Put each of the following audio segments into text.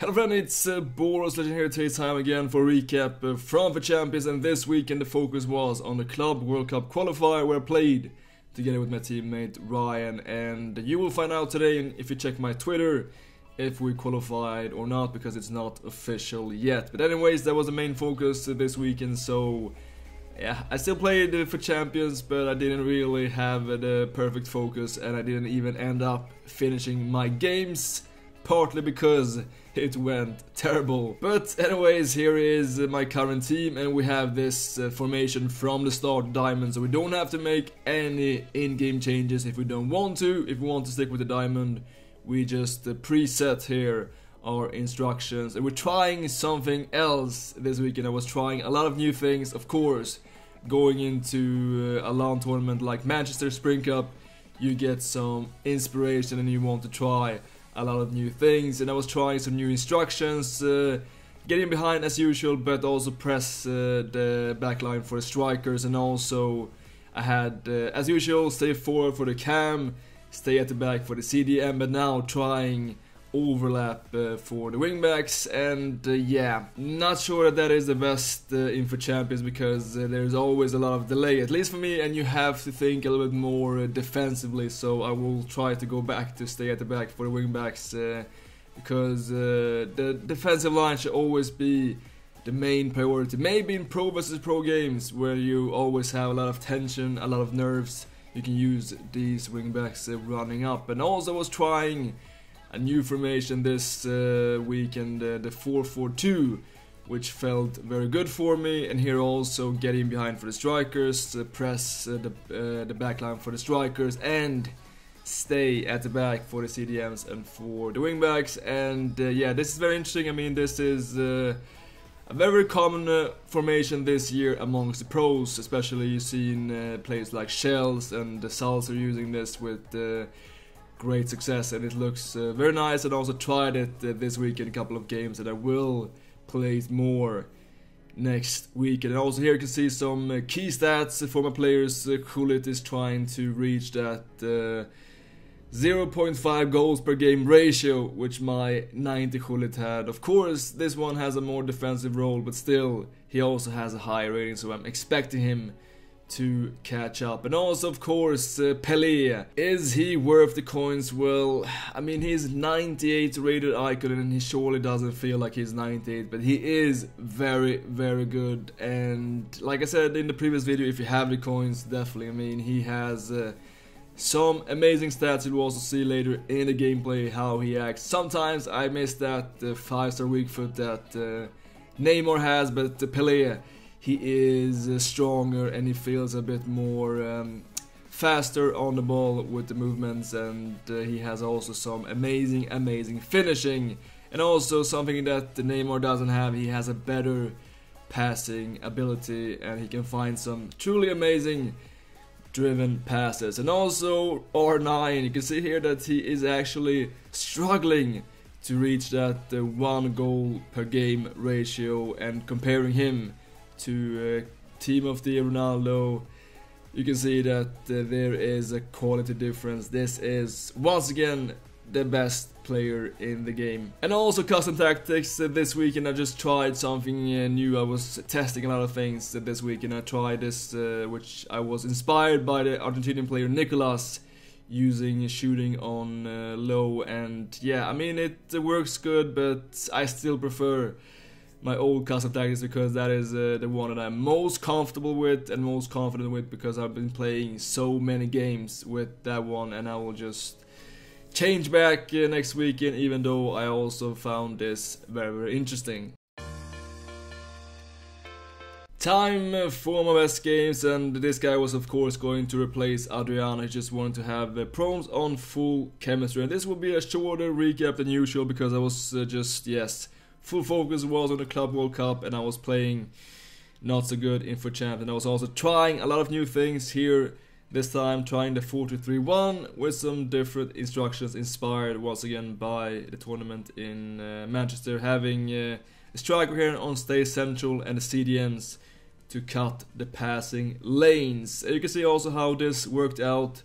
Hello friend, it's BorasLegend here today's time again for a recap from the Champions, and this weekend the focus was on the Club World Cup qualifier where I played together with my teammate Ryan, and you will find out today if you check my Twitter if we qualified or not, because it's not official yet. But anyways, that was the main focus this weekend, so yeah, I still played for Champions, but I didn't really have the perfect focus, and I didn't even end up finishing my games, partly because it went terrible. But anyways, here is my current team, and we have this formation from the start, diamond, so we don't have to make any in-game changes if we don't want to. If we want to stick with the diamond, we just preset here our instructions, and we're trying something else this weekend. I was trying a lot of new things, of course. Going into a LAN tournament like Manchester Spring Cup, you get some inspiration and you want to try a lot of new things, and I was trying some new instructions, getting behind as usual, but also press the backline for the strikers, and also I had, as usual, stay forward for the cam, stay at the back for the CDM, but now trying overlap for the wingbacks, and yeah, not sure that is the best info Champions, because there's always a lot of delay, at least for me, and you have to think a little bit more defensively, so I will try to go back to stay at the back for the wingbacks, because the defensive line should always be the main priority. Maybe in pro versus pro games, where you always have a lot of tension, a lot of nerves, you can use these wingbacks running up. And also I was trying a new formation this weekend, the 4-4-2, which felt very good for me, and here also getting behind for the strikers, press the backline for the strikers, and stay at the back for the CDMs and for the wingbacks. And yeah, this is very interesting. I mean, this is a very common formation this year amongst the pros, especially you've seen players like Shells and the Sals are using this with great success, and it looks very nice. And also tried it this week in a couple of games, and I will play it more next week. And also here you can see some key stats for my players. Kulit is trying to reach that 0.5 goals per game ratio, which my 90 Kulit had. Of course, this one has a more defensive role, but still, he also has a high rating, so I'm expecting him to catch up. And also, of course, Pelé. Is he worth the coins? Well, I mean, he's 98 rated icon, and he surely doesn't feel like he's 98, but he is very, very good. And like I said in the previous video, if you have the coins, definitely, I mean, he has some amazing stats. You'll also see later in the gameplay how he acts. Sometimes I miss that 5-star weak foot that Neymar has, but Pelé, he is stronger and he feels a bit more faster on the ball with the movements, and he has also some amazing finishing, and also something that Neymar doesn't have. He has a better passing ability, and he can find some truly amazing driven passes. And also R9, you can see here that he is actually struggling to reach that 1 goal per game ratio, and comparing him to Team of the Year Ronaldo, you can see that there is a quality difference. This is once again the best player in the game. And also custom tactics this weekend. I just tried something new. I was testing a lot of things this weekend. I tried this, which I was inspired by the Argentinian player Nicolas, using shooting on low, and yeah, I mean, it works good, but I still prefer my old custom tactics, because that is the one that I'm most comfortable with and most confident with, because I've been playing so many games with that one, and I will just change back next weekend, even though I also found this very, very interesting. Time for my best games, and this guy was of course going to replace Adriano. He just wanted to have Proms on full chemistry, and this will be a shorter recap than usual, because I was full focus was on the Club World Cup, and I was playing not so good in FUT Champ, and I was also trying a lot of new things here. This time trying the 4-2-3-1 with some different instructions, inspired once again by the tournament in Manchester, having a striker here on stay central and the CDMs to cut the passing lanes. You can see also how this worked out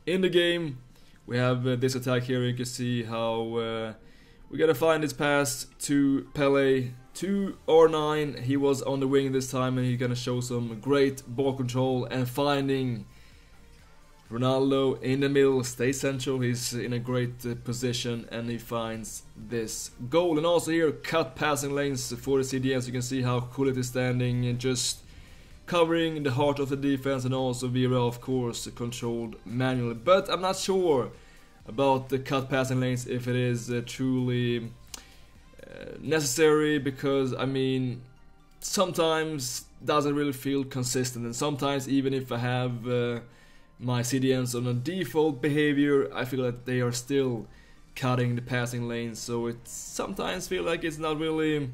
in the game. We have this attack here. You can see how We gotta find his pass to Pele, to R9. He was on the wing this time and he's gonna show some great ball control and finding Ronaldo in the middle, stay central, he's in a great position and he finds this goal. And also here, cut passing lanes for the CDMs. You can see how cool it is standing and just covering the heart of the defense, and also Vera of course controlled manually. But I'm not sure about the cut passing lanes if it is truly necessary, because I mean sometimes doesn't really feel consistent, and sometimes even if I have my CDMs on a default behavior, I feel that they are still cutting the passing lanes, so it sometimes feel like it's not really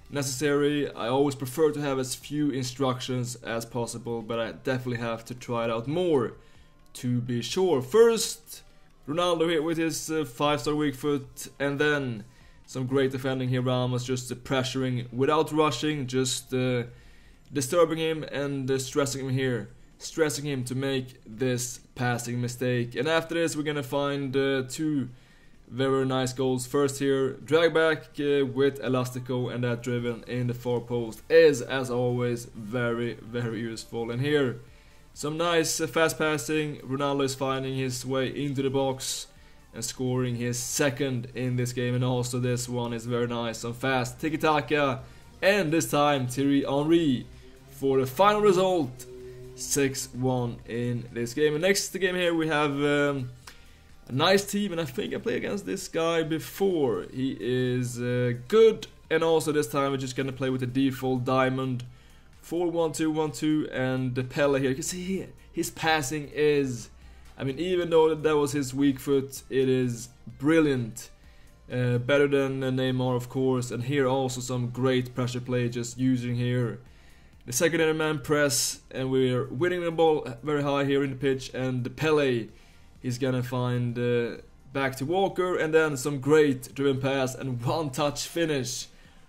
necessary. I always prefer to have as few instructions as possible, but I definitely have to try it out more to be sure. First, Ronaldo here with his 5-star weak foot, and then some great defending here. Ramos just pressuring without rushing, just disturbing him and stressing him here. Stressing him to make this passing mistake. And after this we're gonna find two very nice goals. First here, drag back with Elastico, and that driven in the far post is as always very useful. And here some nice fast passing. Ronaldo is finding his way into the box and scoring his second in this game. And also this one is very nice, some fast tiki-taka, and this time Thierry Henry for the final result, 6-1 in this game. And next game here we have a nice team, and I think I played against this guy before. He is good, and also this time we're just gonna play with the default diamond 4-1-2-1-2, and the Pele here. You can see here his passing is, I mean, even though that was his weak foot, it is brilliant. Better than Neymar of course. And here also some great pressure play, just using here the secondary man press, and we're winning the ball very high here in the pitch, and the Pele is gonna find back to Walker, and then some great driven pass and one touch finish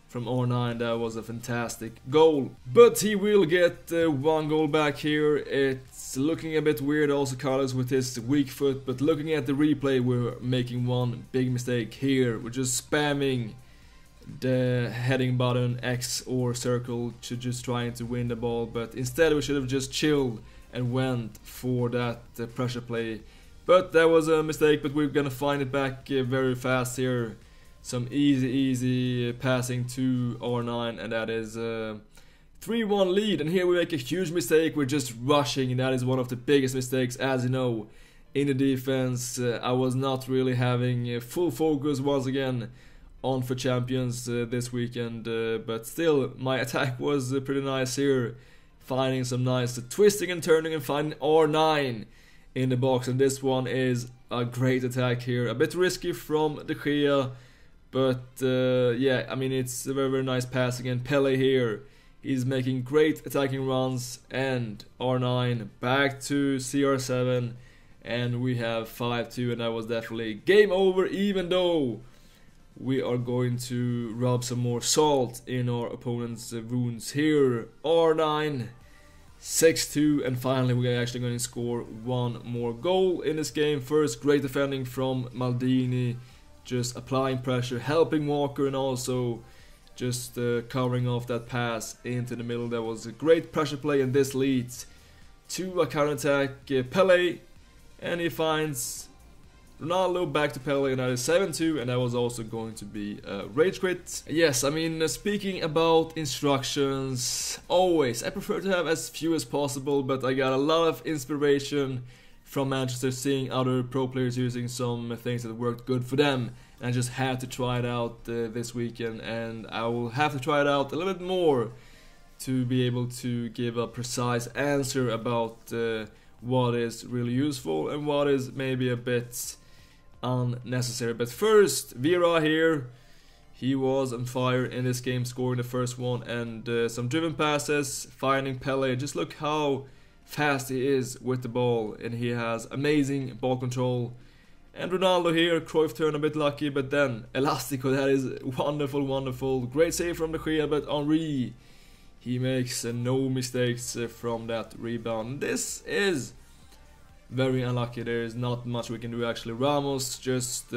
from R9. That was a fantastic goal. But he will get one goal back here. It's looking a bit weird also, Carlos with his weak foot, but looking at the replay we're making one big mistake here. We're just spamming the heading button X or circle to just trying to win the ball, but instead we should have just chilled and went for that pressure play. But that was a mistake, but we're gonna find it back very fast here. Some easy passing to R9, and that is a 3-1 lead. And here we make a huge mistake, we're just rushing, and that is one of the biggest mistakes, as you know, in the defense. I was not really having full focus once again on for champions this weekend, but still my attack was pretty nice here, finding some nice twisting and turning and finding R9 in the box. And this one is a great attack here, a bit risky from De Gea, but yeah, I mean it's a very nice pass again. Pele here, he's making great attacking runs, and R9 back to CR7, and we have 5-2, and that was definitely game over, even though we are going to rub some more salt in our opponent's wounds here. R9, 6-2, and finally we're actually going to score one more goal in this game. First, great defending from Maldini, just applying pressure, helping Walker, and also just covering off that pass into the middle. That was a great pressure play, and this leads to a counter-attack. Pele, and he finds Ronaldo back to Pele, and that is 7-2, and that was also going to be a rage quit. Yes, I mean, speaking about instructions, always, I prefer to have as few as possible, but I got a lot of inspiration from Manchester, seeing other pro players using some things that worked good for them, and I just had to try it out this weekend, and I will have to try it out a little bit more to be able to give a precise answer about what is really useful and what is maybe a bit unnecessary. But first, Vera here, he was on fire in this game, scoring the first one, and some driven passes, finding Pele. Just look how fast he is with the ball, and he has amazing ball control. And Ronaldo here, Cruyff turned a bit lucky, but then Elastico, that is wonderful. Great save from De Gea, but Henry, he makes no mistakes from that rebound. This is very unlucky. There is not much we can do actually. Ramos just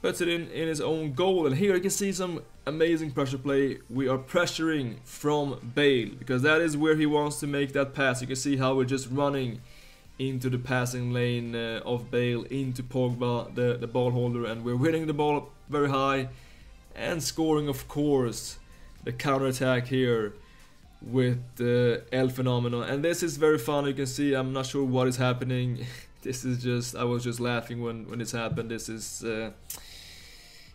puts it in his own goal. And here you can see some amazing pressure play. We are pressuring from Bale, because that is where he wants to make that pass. You can see how we're just running into the passing lane of Bale, into Pogba, the ball holder, and we're winning the ball very high and scoring, of course, the counter-attack here with El Phenomenal. And this is very fun. You can see I'm not sure what is happening. This is just, I was just laughing when this happened. This is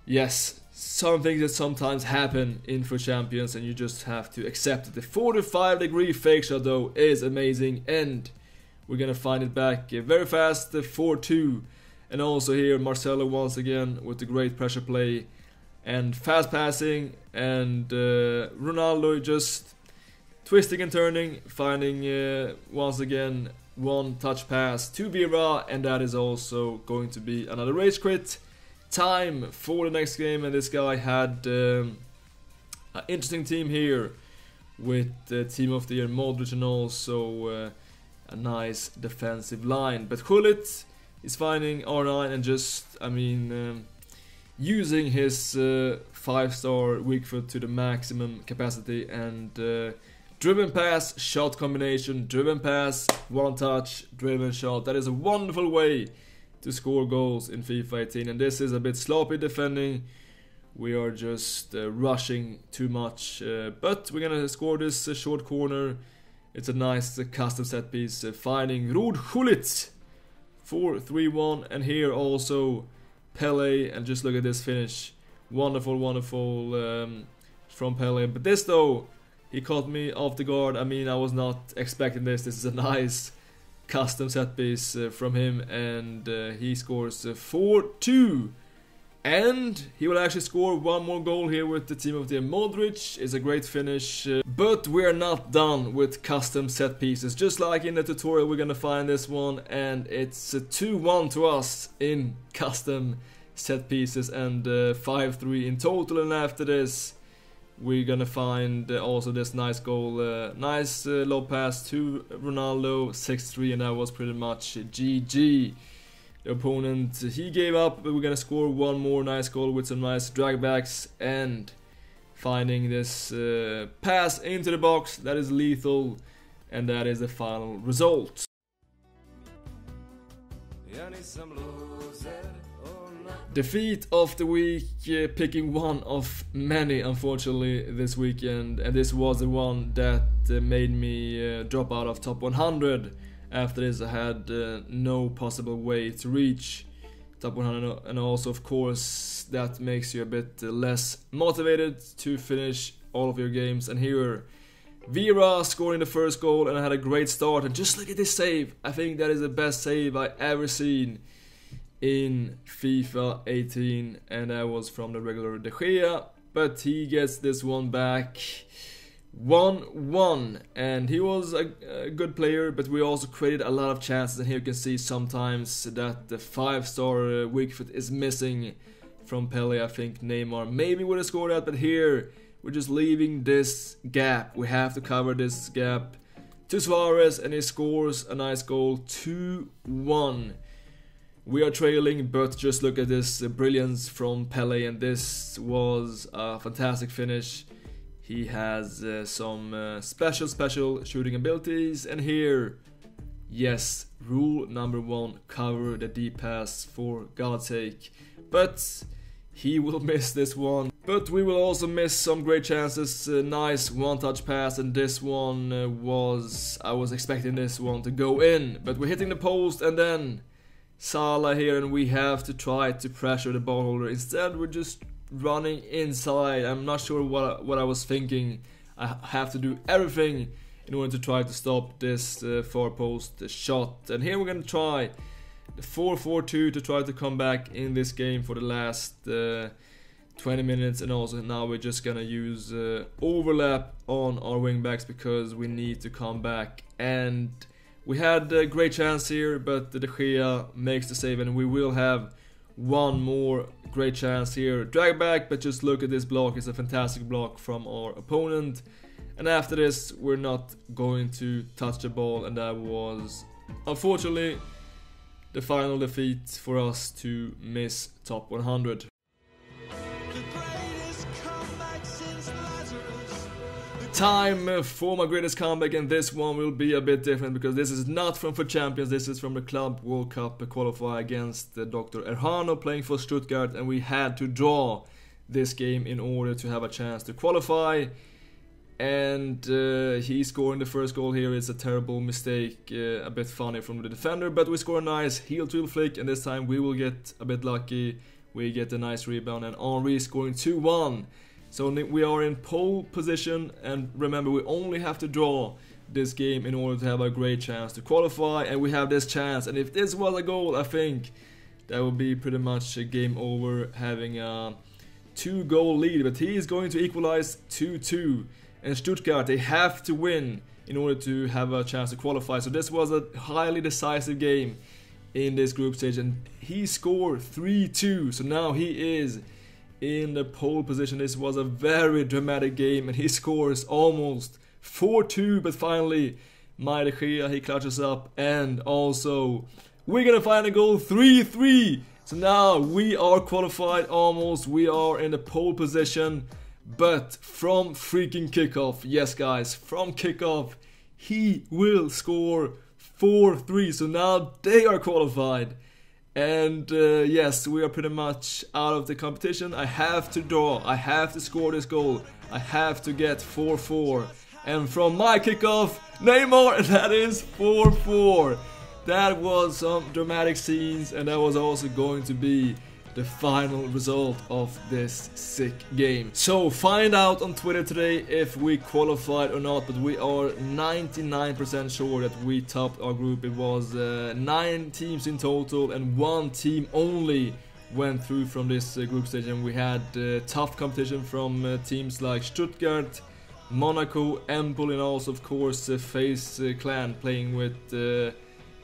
yes, some things that sometimes happen in FUT Champions and you just have to accept it. The 45-degree fake shot though is amazing, and we're gonna find it back very fast, the 4-2. And also here Marcelo once again with the great pressure play and fast passing, and Ronaldo just twisting and turning, finding once again one touch pass to Vieira, and that is also going to be another rage quit. Time for the next game, and this guy had an interesting team here with the team of the year Modric, and also a nice defensive line. But Gullit is finding R9 and just, I mean, using his 5-star weak foot to the maximum capacity, and driven pass, shot combination, driven pass, one touch, driven shot. That is a wonderful way to score goals in FIFA 18, and this is a bit sloppy defending. We are just rushing too much, but we're gonna score this short corner. It's a nice custom set piece, finding Ruud Gullit for 3-1, and here also Pele, and just look at this finish. Wonderful, wonderful from Pele. But this though, he caught me off the guard. I mean, I was not expecting this. This is a nice custom set piece from him, and he scores 4-2. And he will actually score one more goal here with the team of the Modric. It's a great finish, but we're not done with custom set pieces. Just like in the tutorial, we're gonna find this one, and it's 2-1 to us in custom set pieces, and 5-3 in total. And after this, we're gonna find also this nice goal, nice low pass to Ronaldo, 6-3, and that was pretty much GG. The opponent, he gave up, but we're gonna score one more nice goal with some nice dragbacks, and finding this pass into the box that is lethal, and that is the final result. Defeat of the week, picking one of many unfortunately this weekend, and this was the one that made me drop out of top 100. After this I had no possible way to reach top 100, and also of course that makes you a bit less motivated to finish all of your games. And here Vieira scoring the first goal, and I had a great start, and just look at this save. I think that is the best save I ever seen in FIFA 18, and that was from the regular De Gea, but he gets this one back. 1-1, and he was a good player, but we also created a lot of chances, and here you can see sometimes that the 5-star weak foot is missing from Pele. I think Neymar maybe would have scored that, but here we're just leaving this gap. We have to cover this gap to Suarez, and he scores a nice goal, 2-1. We are trailing, but just look at this brilliance from Pele, and this was a fantastic finish. He has some special shooting abilities, and here, yes, rule number 1, cover the deep pass for God's sake. But he will miss this one. But we will also miss some great chances. Nice one-touch pass, and this one I was expecting this one to go in, but we're hitting the post, and then Salah here, and we have to try to pressure the ball holder. Instead, we're just running inside. I'm not sure what I was thinking. I have to do everything in order to try to stop this far post shot. And here we're going to try the 4-4-2 to try to come back in this game for the last 20 minutes. And also now we're just going to use overlap on our wingbacks, because we need to come back. And we had a great chance here, but De Gea makes the save, and we will have one more great chance here. Drag back, but just look at this block. It's a fantastic block from our opponent. And after this, we're not going to touch the ball, and that was unfortunately the final defeat for us to miss top 100. Time for my greatest comeback, and this one will be a bit different because this is not from For Champions, this is from the Club World Cup qualifier against Dr. Erhano playing for Stuttgart, and we had to draw this game in order to have a chance to qualify. And he scoring the first goal here is a terrible mistake, a bit funny from the defender, but we score a nice heel to flick, and this time we will get a bit lucky. We get a nice rebound, and Henry scoring 2-1. So we are in pole position, and remember, we only have to draw this game in order to have a great chance to qualify, and we have this chance. And if this was a goal, I think that would be pretty much a game over, having a 2-goal lead. But he is going to equalize 2-2, and Stuttgart, they have to win in order to have a chance to qualify. So this was a highly decisive game in this group stage, and he scored 3-2. So now he is in the pole position. This was a very dramatic game, and he scores almost 4-2, but finally my De Gea, he clutches up, and also we're gonna find a goal, 3-3. So now we are qualified almost, we are in the pole position, but from freaking kickoff, yes guys, from kickoff, he will score 4-3, so now they are qualified. And yes, we are pretty much out of the competition. I have to draw, I have to score this goal, I have to get 4-4. And from my kickoff, Neymar, and that is 4-4. That was some dramatic scenes, and that was also going to be the final result of this sick game. So find out on Twitter today if we qualified or not, but we are 99% sure that we topped our group. It was 9 teams in total, and 1 team only went through from this group stage, and we had tough competition from teams like Stuttgart, Monaco, Empoli, and also of course FaZe Clan playing with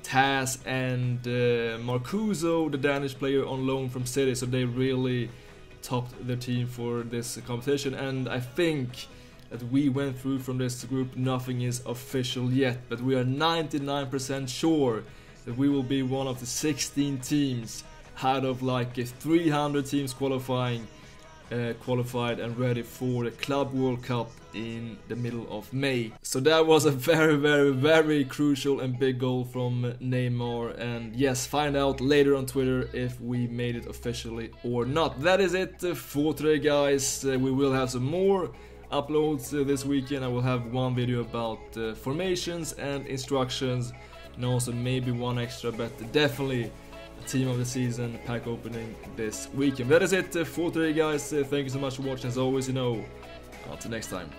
Taz and Marcuso, the Danish player on loan from City. So they really topped their team for this competition, and I think that we went through from this group. Nothing is official yet, but we are 99% sure that we will be one of the 16 teams out of like 300 teams qualified and ready for the Club World Cup in the middle of May. So that was a very crucial and big goal from Neymar, and yes, find out later on Twitter if we made it officially or not. That is it for today, guys. We will have some more uploads this weekend. I will have one video about formations and instructions, and also maybe one extra, but definitely team of the season pack opening this weekend. That is it for today, guys. Thank you so much for watching. As always, until next time.